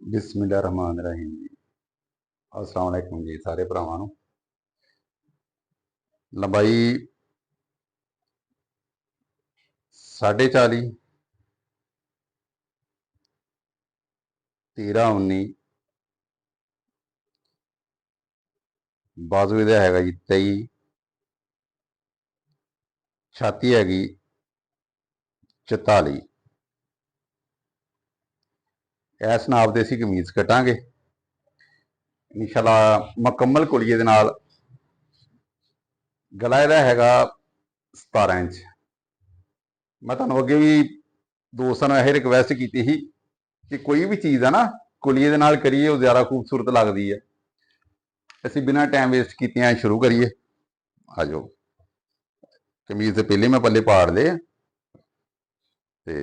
बिस्मिल्लाहिर्रहमानिर्रहीम जी। अस्सलाम वालेकुम जी सारे भरावां नूं। लंबाई 40.5 13 19 बाजू ਇਹਦਾ ਹੈਗਾ ਜੀ 23 ਛਾਤੀ ਹੈਗੀ 44। ਇਸ ਨਾਪ ਦੇ ਅਸੀਂ ਕਮੀਜ਼ ਕੱਟਾਂਗੇ ਇਨਸ਼ਾਅੱਲਾ ਮੁਕੰਮਲ ਕੁਲੀਏ ਦੇ ਨਾਲ। ਗਲਾ ਇਹਦਾ ਹੈਗਾ 17 ਇੰਚ। ਮੈਂ ਤੁਹਾਨੂੰ ਅੱਗੇ ਵੀ ਦੋਸਤਾਂ ਨੂੰ ਇਹ ਰਿਕਵੈਸਟ ਕੀਤੀ ਸੀ ਕਿ ਕੋਈ ਵੀ ਚੀਜ਼ ਆ ਨਾ ਕੁਲੀਏ ਦੇ ਨਾਲ ਕਰੀਏ ਉਹ ਜ਼ਿਆਦਾ ਖੂਬਸੂਰਤ ਲੱਗਦੀ ਹੈ। ਅਸੀਂ ਬਿਨਾਂ ਟਾਈਮ ਵੇਸਟ ਕੀਤਿਆਂ ਸ਼ੁਰੂ ਕਰੀਏ। ਆ ਜਾਓ। ਕਮੀਜ਼ ਦੇ ਪਹਿਲੇ ਮੈਂ ਪੱਲੇ ਪਾੜ ਲਏ ਤੇ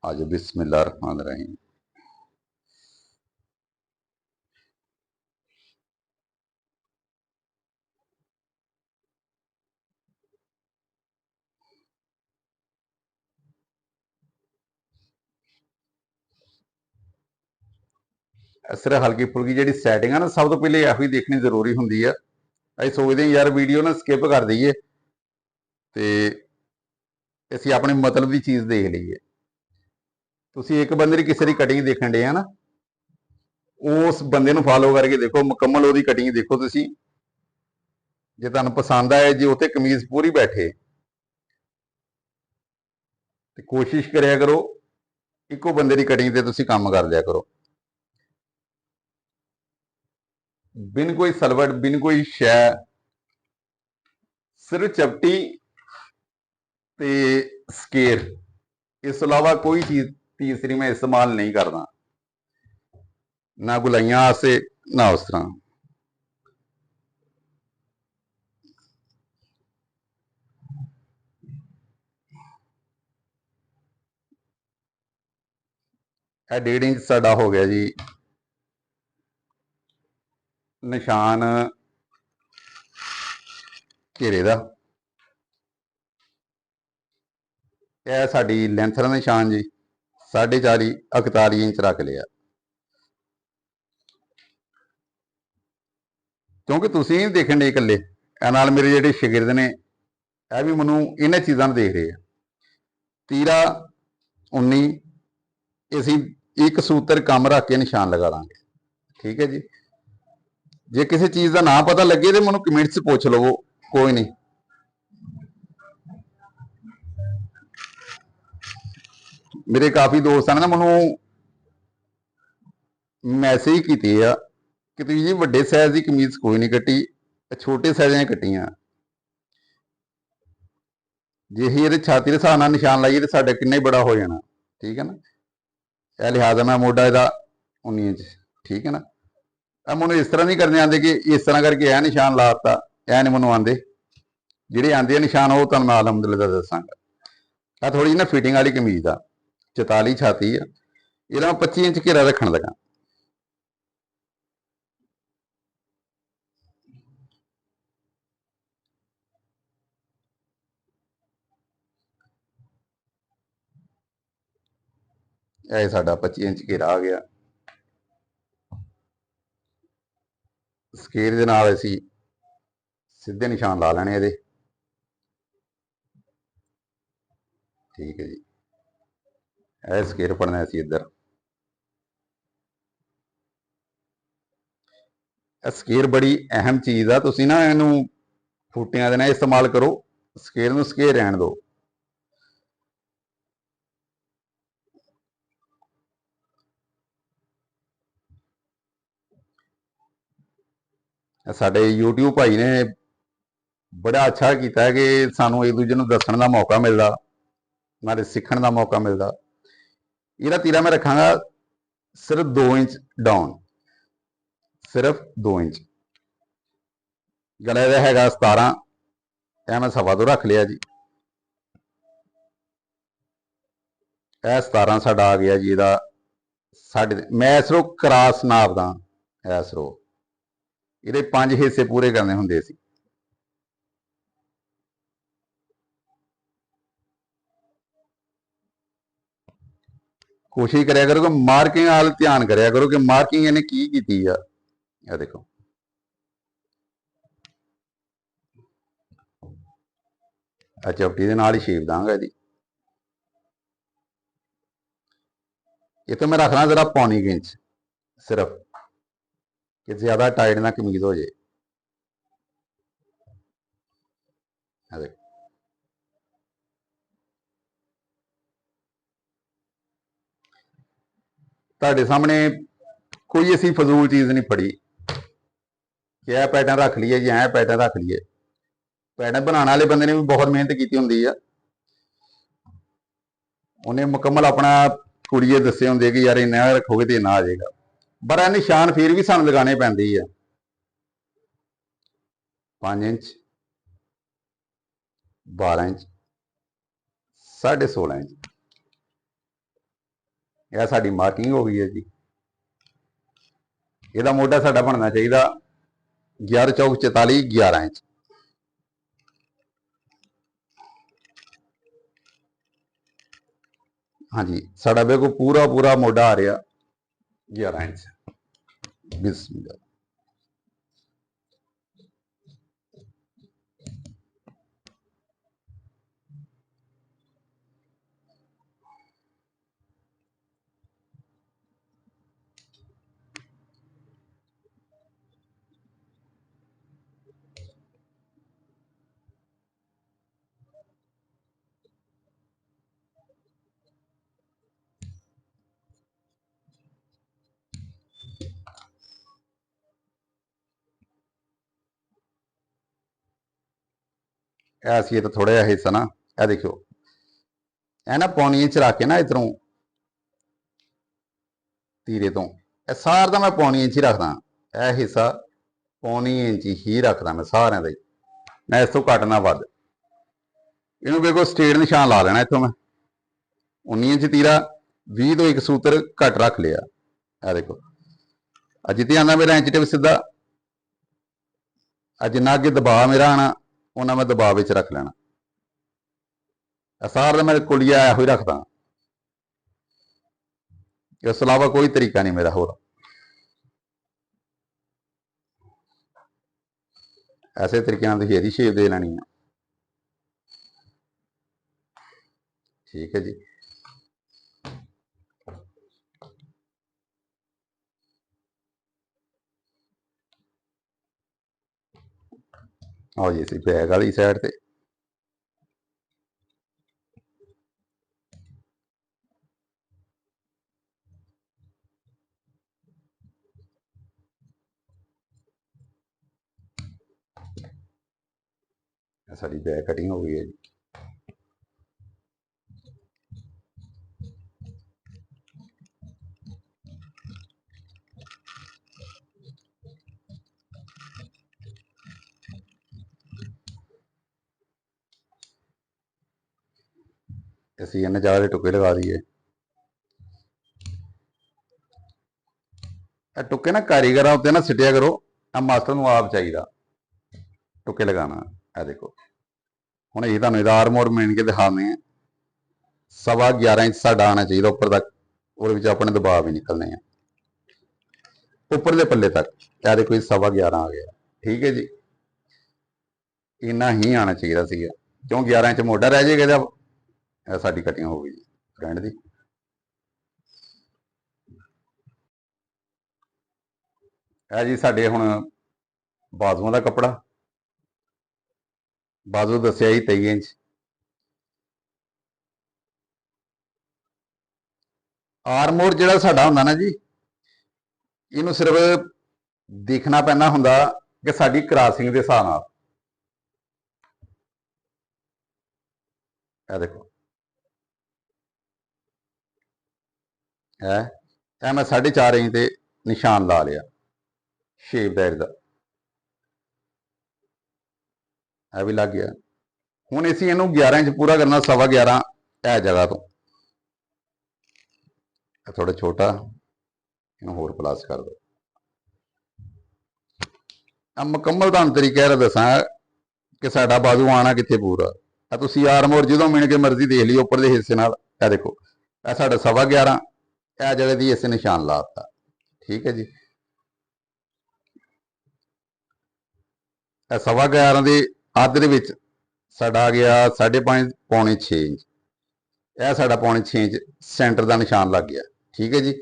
ਆ ਜਾਓ। बिस्मिल्लाहिर्रहमानिर्रहीम। सिर्फ हल्की फुल्की जी सैटिंग है ना, सब तो पहले यही देखनी जरूरी होंगी है। ਅਸੀਂ सोचते यार वीडियो ना स्किप कर दईए तो ਅਸੀਂ अपने मतलब की चीज़ देख लीए। तुसीं एक बंदे की किसी की कटिंग देखण डे है ना, उस बंदे नूं फॉलो करके देखो, मुकम्मल उसकी कटिंग देखो तुसीं। जे तुहानूं पसंद आए, जे उत्ते कमीज पूरी बैठे तो कोशिश करिया करो इक्को बंदे की कटिंग ते तुसीं काम कर लिया करो। बिन कोई सलवट, बिन कोई शै, सिर्फ चपटी ते स्केर, इस तो इलावा कोई चीज़ तीसरी मैं इस्तेमाल नहीं करना, ना गुलाइयां वास्ते ना उस तरह। यह 1.5 इंच साडा हो गया जी निशान घेरे दा। यह साडी लेंथ का निशान जी 40.5 41 इंच रख लिया। क्योंकि तुसीं नहीं देखण डे इकल्ले, नाल मेरे जिहड़े शागिर्द ने यह भी मैनूं इन्हां चीज़ां नूं देख रहे हैं। 13 19 असीं एक सूत्र कम रख के निशान लगा लांगे। ठीक है जी। जे किसी चीज़ का ना पता लगे तो मैनूं कमेंट्स पूछ लवो, कोई नहीं। मेरे काफ़ी दोस्तां ने ना मैनूं मैसेज कीते आ कि तुसीं जी वड्डे साइज़ की कमीज़ कोई नहीं कट्टी, छोटे साइज़ां कट्टियां। जे असीं इहदे छाती के हिसाब नाल निशान लाइए तो साडा किन्ना ही बड़ा हो जाना। ठीक है ना। यह लिहाजा मैं मोढा इहदा 19 इंच। ठीक है ना। मैनूं इस तरह नहीं करने आते कि इस तरह करके यह निशान लाता, यह नहीं मैनूं आते। जिहड़े आंदे निशान वो तुहानूं मैं अलहमदुलिल्लाह दस्सांगा। यह थोड़ी ना फिटिंग वाली कमीज़ आ, 44 छाती है, ਇਹਦਾ 25 इंच घेरा रखण लगा। ਇਹ ਸਾਡਾ 25 इंच घेरा आ गया। ਸਕੇਲ ਦੇ ਨਾਲ ਅਸੀਂ ਸਿੱਧੇ ਨਿਸ਼ਾਨ ਲਾ ਲੈਣੇ ਇਹਦੇ। ਠੀਕ ਹੈ ਜੀ। ਇਹ ਸਕੇਲ ਪੜਨਾ ਅਸੀਂ ਇੱਧਰ। ਸਕੇਲ ਬੜੀ ਅਹਿਮ ਚੀਜ਼ ਆ। ਤੁਸੀਂ ਨਾ ਇਹਨੂੰ ਫੂਟਿਆਂ ਦੇ ਨਾਲ ਇਸਤੇਮਾਲ ਕਰੋ, ਸਕੇਲ ਨੂੰ ਸਕੇਲ ਰਹਿਣ ਦਿਓ। ਸਾਡੇ YouTube ਭਾਈ ਨੇ बड़ा अच्छा किया कि सानू एक दूजे को दसण का मौका मिलता, नाले सीखण का मौका मिलता। ਇਹਦਾ तीरा मैं रखांगा सिर्फ 2 इंच डाउन, सिर्फ 2 इंच। गला ਇਹਦਾ हैगा 17, यह मैं सवा 2 रख लिया जी। यह 17 साडा आ गया जी। ਇਹਦਾ साढ़े मैं सिर्फ क्रॉस नापदा, ऐ सिर्फ ਇਹਦੇ 5 हिस्से पूरे करने हुंदे सी। कोशिश करिया करो कि मार्किंग वाल ध्यान करिया करो कि मार्किंग इन्हें की कीती आ। ये देखो चपटी के नाल ही शेप दांगा जी। ये तो मैं रखना जरा पौनी इंच सिर्फ कि ज्यादा टाइट ना कमीज हो जाए। देखो ਤੁਹਾਡੇ सामने कोई ऐसी फजूल चीज़ नहीं फड़ी कि यह पैटर्न रख लीए जी, ऐ पैटर्न रख लीए। पैटर्न बनाने वाले बंदे ने भी बहुत मेहनत की होंगी है। उन्हें मुकम्मल अपना कुड़िए दसे होंगे कि यार इन्ना रखोगे तो इन्ना आ जाएगा, पर निशान फिर भी सानू लगाने पैंदी है। 5 इंच 12 इंच 16.5 इंच यह साड़ी मार्किंग हो गई है जी। यदा मोढा साडा बनना चाहिए 11 चौक 44 11 इंच। हाँ जी, साडा बिल्कुल पूरा पूरा मोढा आ रहा 11 इंच। बिस्मिल्लाह। ऐसी तो थोड़ा जहा हिस्सा ना, यह देखो यह ना पौनी इंच रख के ना इधरों तीरे तो सार का मैं पौनी इंच ही रखदा। यह हिस्सा पौनी इंच ही रखदा मैं सारे का ही, मैं इस तो घट ना वध। इनू बिल्कुल स्ट्रेट निशान ला लेना। इतों मैं 19 इंच तीरा 20 तो एक सूत्र घट रख लिया। यह देखो जितने आना मेरा इंच टिप सीधा, जिन्ना अगे दबाव मेरा आना उन्ना मैं दबाव विच रख लेना। सारा मैं कुलिया एहो ही रखदा, इस अलावा कोई तरीका नहीं मेरा होर। ऐसे तरीके तुम यदि शेप दे लेनी है। ठीक है जी। आओ जी, बैक वाली साइड से साड़ी बैक कटिंग हो गई है जी। ਅਸੀਂ ਇਹਨੇ ਜ਼ਿਆਦਾ ਟੁਕੇ ਲਗਾ ਦਈਏ। ਇਹ ਟੁਕੇ ਨਾ ਕਾਰੀਗਰਾਂ ਉੱਤੇ ਨਾ ਸਿੱਟਿਆ ਕਰੋ, ਆ ਮਾਸਟਰ ਨੂੰ ਆਪ ਚਾਹੀਦਾ ਟੁਕੇ ਲਗਾਉਣਾ। ਇਹ ਦੇਖੋ ਹੁਣ ਇਹ ਤੁਹਾਨੂੰ ਇਹਦਾ ਆਰਮ ਔਰ ਮੇਨ ਕੇ ਦਿਖਾਉਂਦੇ ਆ। 11.25 ਇੰਚ ਸਾਡਾ ਆਉਣਾ ਚਾਹੀਦਾ ਉੱਪਰ ਤੱਕ, ਉਹਦੇ ਵਿੱਚ ਆਪਣੇ ਦਬਾਅ ਵੀ ਨਿਕਲਣੇ ਆ ਉੱਪਰਲੇ ਪੱਲੇ ਤੱਕ। ਇਹ ਦੇਖੋ 11.25 ਆ ਗਿਆ। ਠੀਕ ਹੈ ਜੀ, ਇੰਨਾ ਹੀ ਆਉਣਾ ਚਾਹੀਦਾ ਸੀਗਾ, ਕਿਉਂ 11 ਇੰਚ ਮੋਢਾ ਰਹਿ ਜਾਏਗਾ ਇਹਦਾ। ਇਹ ਸਾਡੀ ਕਟਿੰਗ ਹੋ ਗਈ ਜੀ ਫਰੈਂਡ ਦੀ। ਇਹ ਜੀ ਸਾਡੇ ਹੁਣ ਬਾਜ਼ੂਆਂ ਦਾ ਕੱਪੜਾ। बाजू दसिया ही 23 इंच। आर्मोर जो साडा हुंदा ना जी, इनू सिर्फ देखना पैना हुंदा कि साडी क्रॉसिंग के हिसाब नाल। देखो है मैं 4.5 इंच से निशान ला लिया शेप दैट का, यह भी लग गया। हुण असीं इनू 11 इंच पूरा करना 11.25 है जगह तो। थोड़ा छोटा इनू होर प्लस कर दो। अब मुकम्मल तुहानूं तरीका दसा कि साडा बाजू आना कित्थे पूरा। तुसीं आर्म होर जो मिण के मर्जी देख लियो उपर दे हिस्से नाल। देखो यह साडा 11.25 ਇਹ जगह दी इस निशान लाता। ठीक है जी, 11:15 के ਅੱਧ ਦੇ ਵਿੱਚ ਸਾਡਾ ਆ ਗਿਆ 5.5 ਪੌਣੇ 6 ਇੰਚ। ਇਹ ਸਾਡਾ ਪੌਣੇ 6 ਇੰਚ ਸੈਂਟਰ ਦਾ ਨਿਸ਼ਾਨ ਲੱਗ ਗਿਆ। ਠੀਕ ਹੈ ਜੀ,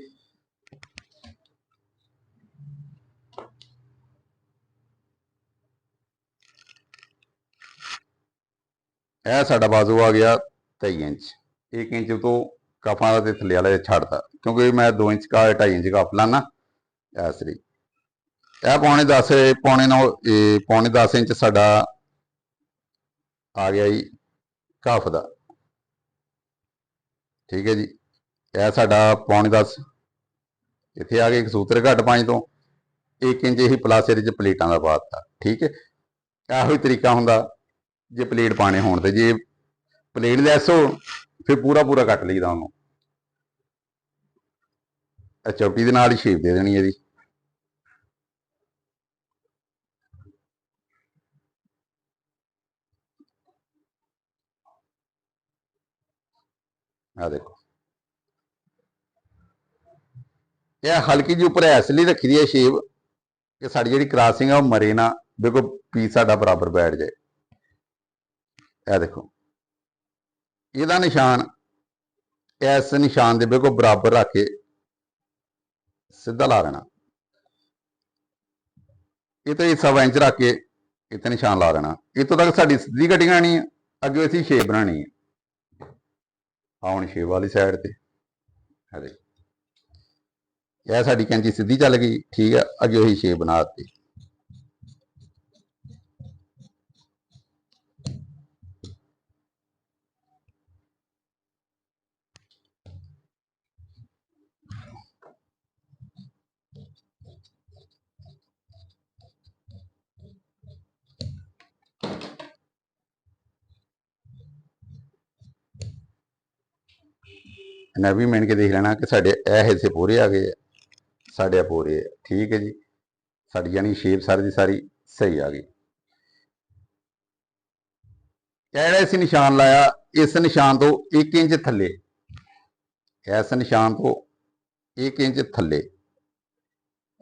ਇਹ ਸਾਡਾ ਬਾਜ਼ੂ ਆ ਗਿਆ 23 ਇੰਚ। 1 ਇੰਚ ਤੋਂ ਕਫਾਂ ਦਾ ਤੇ ਥੱਲੇ ਵਾਲੇ ਛੱਡਤਾ, ਕਿਉਂਕਿ ਮੈਂ 2 ਇੰਚ का 2.5 ਇੰਚ ਕਫ ਲਾਣਾ ਇਸ ਲਈ। ਇਹ ਪੌਣੇ 10 ਇੰਚ ਸਾਡਾ ਆ ਗਿਆ ਜੀ ਕਫ ਦਾ। ਠੀਕ ਹੈ ਜੀ, ਇਹ ਸਾਡਾ ਪੌਣੇ 10 ਇੱਥੇ ਆ ਗਿਆ। ਇੱਕ ਸੂਤਰ ਘੱਟ 5 ਤੋਂ 1 ਇੰਚ ਹੀ ਪਲੱਸ ਇਹਦੇ ਚ ਪਲੇਟਾਂ ਦਾ ਪਾਤਾ। ਠੀਕ ਹੈ, ਇਹੋ ਹੀ ਤਰੀਕਾ ਹੁੰਦਾ ਜੇ ਪਲੇਟ ਪਾਣੇ ਹੋਣ ਤੇ। ਜੇ ਪਲੇਟ ਲੈਸ ਹੋ ਫਿਰ ਪੂਰਾ ਕੱਟ ਲਈਦਾ ਉਹਨੂੰ। ਚੌਟੀ ਦੇ ਨਾਲ ਹੀ ਸ਼ੇਪ ਦੇ ਦੇਣੀ ਇਹਦੀ। ਆ ਦੇਖੋ, ਇਹ ਹਲਕੀ ਜਿਹੀ ਉੱਪਰ ਇਸ ਲਈ ਰੱਖੀ ਦੀ ਹੈ ਸ਼ੇਪ ਕਿ ਸਾਡੀ ਜਿਹੜੀ ਕਰਾਸਿੰਗ ਆ ਉਹ ਮਰੇ ਨਾ, ਦੇਖੋ ਪੀਸ ਸਾਡਾ ਬਰਾਬਰ ਬੈਠ ਜਾਏ। ਇਹ ਦੇਖੋ, ਇਹਦਾ ਨਿਸ਼ਾਨ ਇਸ ਨਿਸ਼ਾਨ ਦੇ ਬਿਲਕੁਲ ਬਰਾਬਰ ਰੱਖ ਕੇ ਸਿੱਧਾ ਲਾ ਲੈਣਾ। ਇਹ ਤੇ 1.25 ਇੰਚ ਰੱਖ ਕੇ ਇੱਥੇ ਨਿਸ਼ਾਨ ਲਾ ਦੇਣਾ। ਇੱਥੋਂ ਤੱਕ ਸਾਡੀ ਸਿੱਧੀ ਕਟਿੰਗ ਆਣੀ ਹੈ, ਅੱਗੇ ਅਸੀਂ ਸ਼ੇਪ ਬਣਾਣੀ ਹੈ। ਹੁਣ ਸ਼ੇਪ ਵਾਲੀ ਸਾਈਡ ਤੇ ਇਹ ਸਾਡੀ ਕੈਂਚੀ ਸਿੱਧੀ ਚੱਲ ਗਈ। ਠੀਕ ਹੈ, ਅੱਗੇ ਉਹੀ ਸ਼ੇਪ ਬਣਾ ਦਿੱਤੀ। ਇਹਨਾਂ ਵੀ ਮਿਣ ਕੇ ਦੇਖ ਲੈਣਾ ਕਿ ਸਾਡੇ ਇਹ ਹਿੱਸੇ ਪੂਰੇ ਆ ਗਏ, ਸਾਡੇ ਪੂਰੇ ਆ। ਠੀਕ ਹੈ ਜੀ, ਸਾਡੀ ਯਾਨੀ ਸ਼ੇਪ ਸਾਰੀ ਦੀ ਸਾਰੀ ਸਹੀ ਆ ਗਈ। ਜਿਹੜਾ ਅਸੀਂ ਨਿਸ਼ਾਨ ਲਾਇਆ ਇਸ ਨਿਸ਼ਾਨ ਤੋਂ 1 ਇੰਚ ਥੱਲੇ, ਇਸ ਨਿਸ਼ਾਨ ਤੋਂ 1 ਇੰਚ ਥੱਲੇ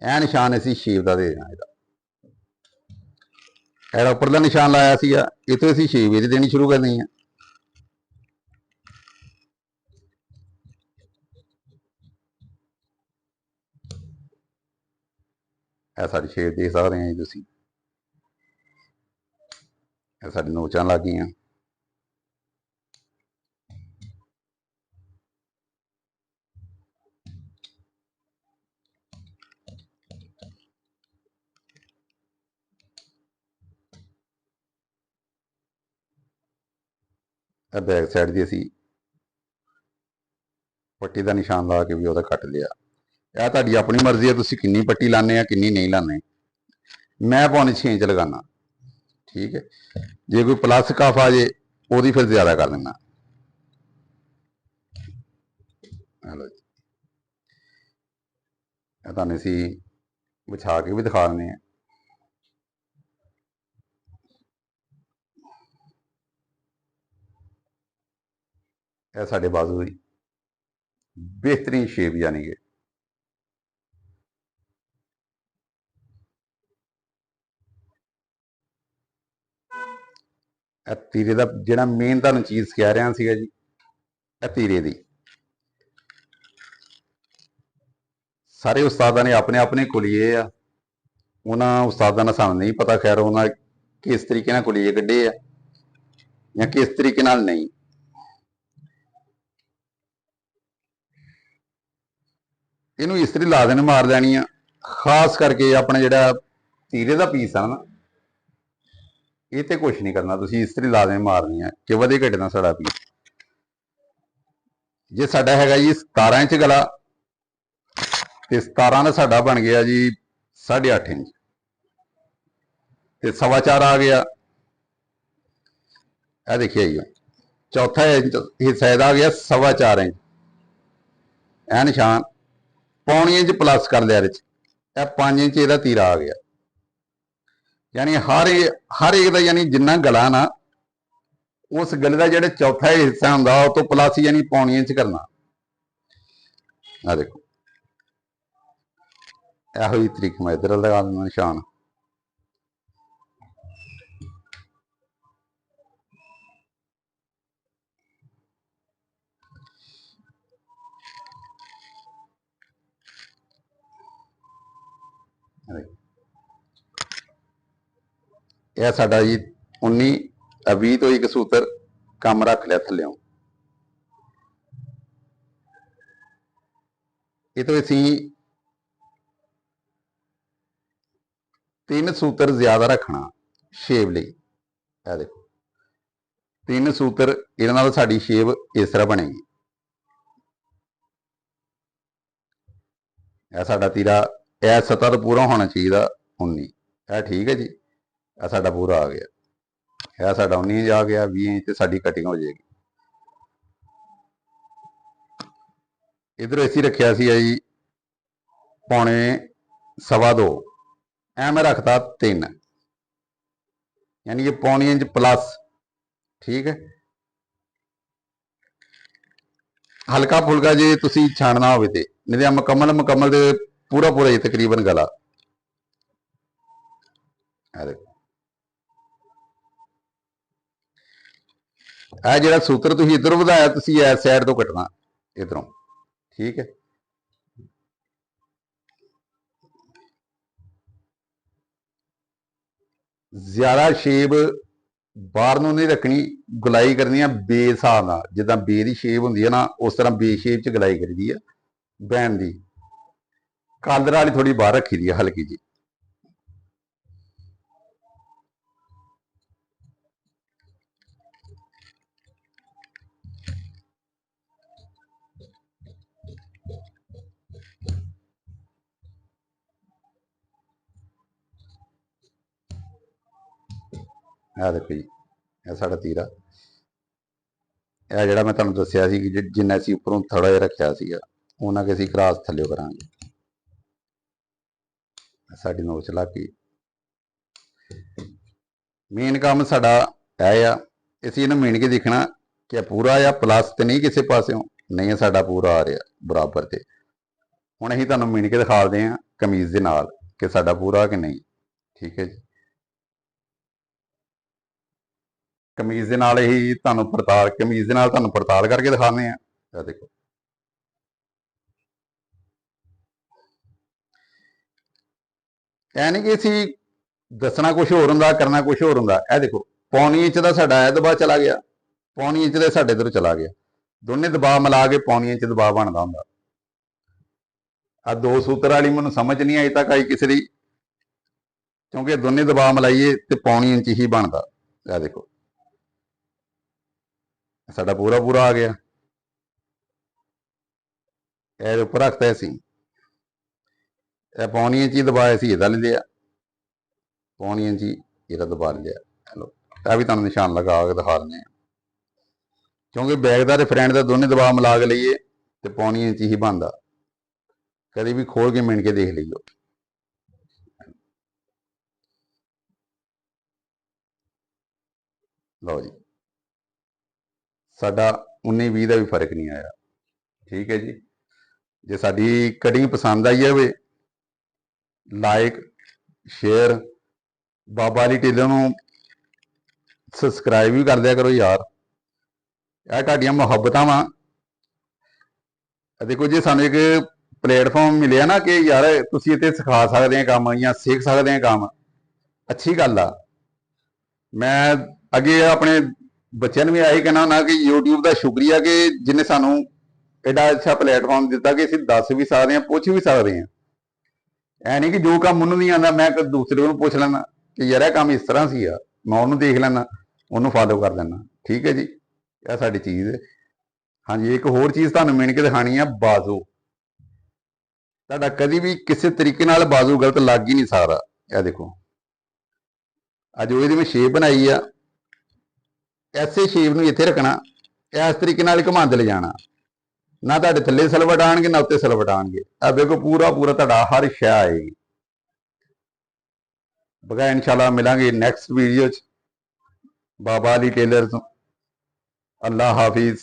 ਇਹ ਨਿਸ਼ਾਨ ਅਸੀਂ ਸ਼ੇਪ ਦਾ ਦੇ ਦੇਣਾ। ਇਹਦਾ ਉੱਪਰਲਾ ਨਿਸ਼ਾਨ ਲਾਇਆ ਸੀ, ਇੱਥੋਂ ਅਸੀਂ ਸ਼ੇਪ ਇਹਦੀ ਦੇਣੀ ਸ਼ੁਰੂ ਕਰਨੀ ਹੈ। ਇਹ ਸਾਡੀ ਸ਼ੇਪ ਦੇਖ ਸਕਦੇ ਆ ਜੀ ਤੁਸੀਂ। ਇਹ ਸਾਡੀ ਨੋਚਾਂ ਲੱਗ ਗਈਆਂ। ਇਹ ਬੈਕ ਸਾਈਡ ਦੀ ਅਸੀਂ ਪੱਟੀ ਦਾ ਨਿਸ਼ਾਨ ਲਾ ਕੇ ਵੀ ਉਹਦਾ ਕੱਟ ਲਿਆ। ਇਹ ਤੁਹਾਡੀ ਆਪਣੀ ਮਰਜ਼ੀ ਹੈ, ਤੁਸੀਂ ਕਿੰਨੀ ਪੱਟੀ ਲਾਣੇ ਆ ਕਿੰਨੀ ਨਹੀਂ ਲਾਣੇ। ਮੈਂ ਪੌਣੇ 6 ਇੰਚ ਲਗਾਣਾ। ਠੀਕ ਹੈ, ਜੇ ਕੋਈ ਪਲੱਸ ਕਫ ਆ ਜੇ ਉਹਦੀ ਫਿਰ ਜ਼ਿਆਦਾ ਕਰ ਦੇਣਾ। ਹਲੋ ਜੀ, ਇਹ ਤੁਹਾਨੂੰ ਅਸੀਂ ਵਿਛਾ ਕੇ ਵੀ ਦਿਖਾ ਦਿੰਦੇ ਹਾਂ। ਇਹ ਸਾਡੇ ਬਾਜ਼ੂ ਦੀ ਬਿਹਤਰੀਨ ਸ਼ੇਪ ਯਾਨੀ ਕਿ ਇਹ ਤੀਰੇ ਦਾ ਜਿਹੜਾ ਮੇਨ ਤੁਹਾਨੂੰ ਚੀਜ਼ ਕਹਿ ਰਿਹਾ ਸੀਗਾ ਜੀ, ਇਹ ਤੀਰੇ ਦੀ ਸਾਰੇ ਉਸਤਾਦਾਂ ਨੇ ਆਪਣੇ ਆਪਣੇ ਕੁਲੀਏ ਆ। ਉਹਨਾਂ ਉਸਤਾਦਾਂ ਦਾ ਸਾਨੂੰ ਨਹੀਂ ਪਤਾ, ਖੈਰ ਉਹਨਾਂ ਕਿਸ ਤਰੀਕੇ ਨਾਲ ਕੁਲੀਏ ਕੱਢੇ ਆ ਜਾਂ ਕਿਸ ਤਰੀਕੇ ਨਾਲ ਨਹੀਂ। ਇਹਨੂੰ ਇਸਤਰੀ ਲਾ ਦੇਣ ਮਾਰ ਲੈਣੀ ਆ। ਖਾਸ ਕਰਕੇ ਆਪਣਾ ਜਿਹੜਾ ਤੀਰੇ ਦਾ ਪੀਸ ਆ ਨਾ, ਇਹ ਤੇ ਕੁਛ ਨਹੀਂ ਕਰਨਾ, ਤੁਸੀਂ ਇਸਤਰੀ ਲਾ ਦੇਣ ਮਾਰਨੀ ਆ ਕਿ ਵਧੇ ਘਟੇ ਨਾ ਸਾਡਾ ਪੀਸ। ਜੇ ਸਾਡਾ ਹੈਗਾ ਜੀ 17 ਇੰਚ ਗਲਾ ਤੇ 17 ਦਾ ਸਾਡਾ ਬਣ ਗਿਆ ਜੀ 8.5 ਇੰਚ ਤੇ 4.25 ਆ ਗਿਆ। ਇਹ ਦੇਖਿए ਜੀ, ਚੌਥਾ ਹਿੱਸਾ ਇਹਦਾ ਆ ਗਿਆ 4.25 ਇੰਚ। ਇਹ ਨਿਸ਼ਾਨ ਪੌਣੀ ਇੰਚ ਪਲੱਸ ਕਰ ਲਿਆ ਇਹਦੇ ਚ। ਇਹ 5 ਇੰਚ ਇਹਦਾ ਤੀਰਾ ਆ ਗਿਆ। ਯਾਨੀ ਹਰ ਇੱਕ ਦਾ ਯਾਨੀ ਜਿੰਨਾ ਗਲਾ ਨਾ, ਉਸ ਗਲੇ ਦਾ ਜਿਹੜਾ ਚੌਥਾ ਹਿੱਸਾ ਹੁੰਦਾ ਉਹ ਤੋਂ ਪਲੱਸ ਯਾਨੀ ਪੌਣੀ ਇੰਚ ਕਰਨਾ। ਆ ਦੇਖੋ ਇਹੋ ਹੀ ਤਰੀਕੇ ਮੈਂ ਇਧਰ ਲਗਾ ਦਿੰਦਾ ਨਿਸ਼ਾਨ। ਇਹ ਸਾਡਾ ਜੀ 19 20 ਤੋਂ ਇੱਕ ਸੂਤਰ ਕੰਮ ਰੱਖ ਲਿਆ ਥੱਲਿਓਂ। ਇਹ ਤੋਂ ਅਸੀਂ 3 ਸੂਤਰ ਜ਼ਿਆਦਾ ਰੱਖਣਾ ਸ਼ੇਪ ਲਈ। ਇਹ ਦੇਖੋ 3 ਸੂਤਰ, ਇਹਨਾਂ ਨਾਲ ਸਾਡੀ ਸ਼ੇਪ ਇਸ ਤਰ੍ਹਾਂ ਬਣੇਗੀ। ਇਹ ਸਾਡਾ ਤੀਰਾ ਇਹ ਸਤ੍ਹਾ ਤੋਂ ਪੂਰਾ ਹੋਣਾ ਚਾਹੀਦਾ 19। ਇਹ ਠੀਕ ਹੈ ਜੀ, ਇਹ ਸਾਡਾ ਪੂਰਾ ਆ ਗਿਆ। ਇਹ ਸਾਡਾ 19 ਇੰਚ ਆ ਗਿਆ, 20 ਇੰਚ ਤੇ ਸਾਡੀ ਕਟਿੰਗ ਹੋ ਜਾਏਗੀ। ਇਧਰ ਅਸੀਂ ਰੱਖਿਆ ਸੀ ਜੀ 2.25, ਐ ਮੈਂ ਰੱਖਤਾ 3, ਯਾਨੀ ਕਿ 0.5 ਇੰਚ ਪਲੱਸ। ਠੀਕ ਹੈ, ਹਲਕਾ ਫੁਲਕਾ ਜੇ ਤੁਸੀਂ ਛਾਣਨਾ ਹੋਵੇ ਤੇ, ਨਹੀਂ ਤਾਂ ਮੁਕੰਮਲ ਦੇ ਪੂਰਾ ਹੀ ਤਕਰੀਬਨ ਗਲਾ। ਆ ਦੇਖੋ ਇਹ ਜਿਹੜਾ ਸੂਤਰ ਤੁਸੀਂ ਇਧਰੋਂ ਵਧਾਇਆ, ਤੁਸੀਂ ਇਸ ਸਾਈਡ ਤੋਂ ਕੱਟਣਾ ਇਧਰੋਂ। ਠੀਕ ਹੈ, ਜ਼ਿਆਦਾ ਸ਼ੇਪ ਬਾਹਰ ਨੂੰ ਨਹੀਂ ਰੱਖਣੀ, ਗੁਲਾਈ ਕਰਨੀ ਆ ਬੇਸਾਬ ਨਾਲ। ਜਿੱਦਾਂ ਬੇ ਦੀ ਸ਼ੇਪ ਹੁੰਦੀ ਹੈ ਨਾ, ਉਸ ਤਰ੍ਹਾਂ ਬੇ ਸ਼ੇਪ 'ਚ ਗੁਲਾਈ ਕਰੀਦੀ ਆ। ਬੈਨ ਦੀ ਕਾਲਰ ਵਾਲੀ ਥੋੜੀ ਬਾਹਰ ਰੱਖੀ ਦੀ ਆ ਹਲਕੀ ਜੀ। ਆ ਦੇਖੋ ਜੀ, ਇਹ ਸਾਡਾ ਤੀਰਾ। ਇਹ ਜਿਹੜਾ ਮੈਂ ਤੁਹਾਨੂੰ ਦੱਸਿਆ ਸੀ ਕਿ ਜਿੰਨਾ ਅਸੀਂ ਉੱਪਰੋਂ ਥੋੜਾ ਜਿਹਾ ਰੱਖਿਆ ਸੀਗਾ, ਉਹਨਾਂ ਕੇ ਅਸੀਂ ਕਰਾਸ ਥੱਲੇ ਕਰਾਂਗੇ। ਸਾਡੀ ਨੋਚ ਲੱਗ ਗਈ। ਮੇਨ ਕੰਮ ਸਾਡਾ ਇਹ ਆ, ਅਸੀਂ ਇਹਨੂੰ ਮੇਨ ਕੇ ਦੇਖਣਾ ਕਿ ਪੂਰਾ ਆ ਪਲੱਸ ਤੇ ਨਹੀਂ ਕਿਸੇ ਪਾਸਿਓਂ, ਨਹੀਂ ਸਾਡਾ ਪੂਰਾ ਆ ਰਿਹਾ ਬਰਾਬਰ ਤੇ। ਹੁਣ ਅਸੀਂ ਤੁਹਾਨੂੰ ਮੇਨ ਕੇ ਦਿਖਾਉਂਦੇ ਹਾਂ ਕਮੀਜ਼ ਦੇ ਨਾਲ ਕਿ ਸਾਡਾ ਪੂਰਾ ਕਿ ਨਹੀਂ। ਠੀਕ ਹੈ ਜੀ, ਕਮੀਜ਼ ਦੇ ਨਾਲ ਹੀ ਤੁਹਾਨੂੰ ਪੜਤਾਲ ਕਰਕੇ ਦਿਖਾਉਂਦੇ ਆ। ਇਹ ਦੇਖੋ ਇਹ ਨਹੀਂ ਕਿ ਅਸੀਂ ਦੱਸਣਾ ਕੁਝ ਹੋਰ ਹੁੰਦਾ, ਕਰਨਾ ਕੁਝ ਹੋਰ ਹੁੰਦਾ। ਇਹ ਦੇਖੋ 0.25 ਇੰਚ ਦਾ ਸਾਡਾ ਇਹ ਦਬਾਅ ਚਲਾ ਗਿਆ, 0.25 ਇੰਚ ਦੇ ਸਾਡੇ ਇੱਧਰ ਚਲਾ ਗਿਆ। ਦੋਨੇ ਦਬਾਅ ਮਿਲਾ ਕੇ 0.25 ਇੰਚ ਦਬਾਅ ਬਣਦਾ ਹੁੰਦਾ। ਆ 2 ਸੂਤਰ ਵਾਲੀ ਮੈਨੂੰ ਸਮਝ ਨਹੀਂ ਆਈ ਤੱਕ ਆਈ ਕਿਸੇ ਦੀ, ਕਿਉਂਕਿ ਦੋਨੇ ਦਬਾਅ ਮਿਲਾਈਏ ਤੇ 0.25 ਇੰਚ ਹੀ ਬਣਦਾ। ਇਹ ਦੇਖੋ ਸਾਡਾ ਪੂਰਾ ਆ ਗਿਆ। ਇਹ ਉੱਪਰ ਰੱਖਤਾ ਅਸੀਂ, ਇਹ 0.25 ਇੰਚ ਹੀ ਦਬਾਅ ਸੀ, ਇਹਦਾ ਲੈ ਲਿਆ 0.25 ਇੰਚ ਹੀ ਇਹਦਾ ਦਬਾ ਲਿਆ। ਹੈਲੋ, ਇਹ ਵੀ ਤੁਹਾਨੂੰ ਨਿਸ਼ਾਨ ਲਗਾ ਕੇ ਦਿਖਾ ਦਿੰਦੇ ਆ, ਕਿਉਂਕਿ ਬੈਗ ਦਾ ਤੇ ਫਰੰਟ ਦਾ ਦੋਨੇ ਦਬਾਅ ਮਿਲਾ ਕੇ ਲਈਏ ਤੇ 0.25 ਇੰਚ ਹੀ ਬਣਦਾ। ਕਦੇ ਵੀ ਖੋਲ ਕੇ ਮਿਣ ਕੇ ਦੇਖ ਲਈਓ। ਲਓ ਜੀ, ਸਾਡਾ 19-20 ਦਾ ਵੀ ਫਰਕ ਨਹੀਂ ਆਇਆ। ਠੀਕ ਹੈ ਜੀ, ਜੇ ਸਾਡੀ ਕਟਿੰਗ ਪਸੰਦ ਆਈ ਹੋਵੇ, ਲਾਈਕ ਸ਼ੇਅਰ, ਬਾਬਾ ਅਲੀ ਟੇਲਰ ਨੂੰ ਸਬਸਕ੍ਰਾਈਬ ਵੀ ਕਰ ਦਿਆ ਕਰੋ ਯਾਰ। ਇਹ ਤੁਹਾਡੀਆਂ ਮੁਹੱਬਤਾਂ ਵਾ। ਦੇਖੋ ਜੀ, ਸਾਨੂੰ ਇੱਕ ਪਲੇਟਫਾਰਮ ਮਿਲਿਆ ਨਾ ਕਿ ਯਾਰ ਤੁਸੀਂ ਇੱਥੇ ਸਿਖਾ ਸਕਦੇ ਆ ਕੰਮ ਜਾਂ ਸਿੱਖ ਸਕਦੇ ਆ ਕੰਮ, ਅੱਛੀ ਗੱਲ ਆ। ਮੈਂ ਅੱਗੇ ਆਪਣੇ ਬੱਚਿਆਂ ਨੂੰ ਵੀ ਆਹੀ ਕਹਿਣਾ ਹੁੰਦਾ ਕਿ YouTube ਦਾ ਸ਼ੁਕਰੀਆ ਕਿ ਜਿਹਨੇ ਸਾਨੂੰ ਐਡਾ ਅੱਛਾ ਪਲੇਟਫਾਰਮ ਦਿੱਤਾ ਕਿ ਅਸੀਂ ਦੱਸ ਵੀ ਸਕਦੇ ਹਾਂ, ਪੁੱਛ ਵੀ ਸਕਦੇ ਹਾਂ। ਐ ਨਹੀਂ ਕਿ ਜੋ ਕੰਮ ਉਹਨੂੰ ਨਹੀਂ ਆਉਂਦਾ ਮੈਂ ਦੂਸਰੇ ਨੂੰ ਪੁੱਛ ਲੈਣਾ ਕਿ ਯਾਰ ਇਹ ਕੰਮ ਇਸ ਤਰ੍ਹਾਂ ਸੀ ਆ, ਮੈਂ ਉਹਨੂੰ ਦੇਖ ਲੈਣਾ, ਉਹਨੂੰ ਫਾਲੋ ਕਰ ਲੈਣਾ। ਠੀਕ ਹੈ ਜੀ, ਇਹ ਸਾਡੀ ਚੀਜ਼ ਹੈ। ਹਾਂਜੀ, ਇੱਕ ਹੋਰ ਚੀਜ਼ ਤੁਹਾਨੂੰ ਮਿਣ ਕੇ ਦਿਖਾਣੀ ਆ, ਬਾਜ਼ੂ। ਤੁਹਾਡਾ ਕਦੀ ਵੀ ਕਿਸੇ ਤਰੀਕੇ ਨਾਲ ਬਾਜ਼ੂ ਗਲਤ ਲੱਗ ਹੀ ਨਹੀਂ ਸਕਦਾ। ਇਹ ਦੇਖੋ ਅੱਜ ਇਹਦੀ ਮੈਂ ਸ਼ੇਪ ਬਣਾਈ ਆ, ਐਸੇ ਸ਼ੇਪ ਨੂੰ ਇੱਥੇ ਰੱਖਣਾ, ਇਸ ਤਰੀਕੇ ਨਾਲ ਘੁਮਾਉਂਦੇ ਲੈ ਜਾਣਾ। ਨਾ ਤੁਹਾਡੇ ਥੱਲੇ ਸਲਵਟ ਆਣਗੇ ਨਾ ਉੱਤੇ ਸਲਵਟ ਆਣਗੇ। ਆ ਦੇਖੋ ਪੂਰਾ ਤੁਹਾਡਾ ਹਰ ਸ਼ੈ ਆਏਗੀ। ਬਗਾ ਇਨਸ਼ਾਅੱਲਾ ਮਿਲਾਂਗੇ ਨੈਕਸਟ ਵੀਡੀਓ 'ਚ। ਬਾਬਾ ਅਲੀ ਟੇਲਰ ਤੋਂ ਅੱਲਾ ਹਾਫਿਜ਼।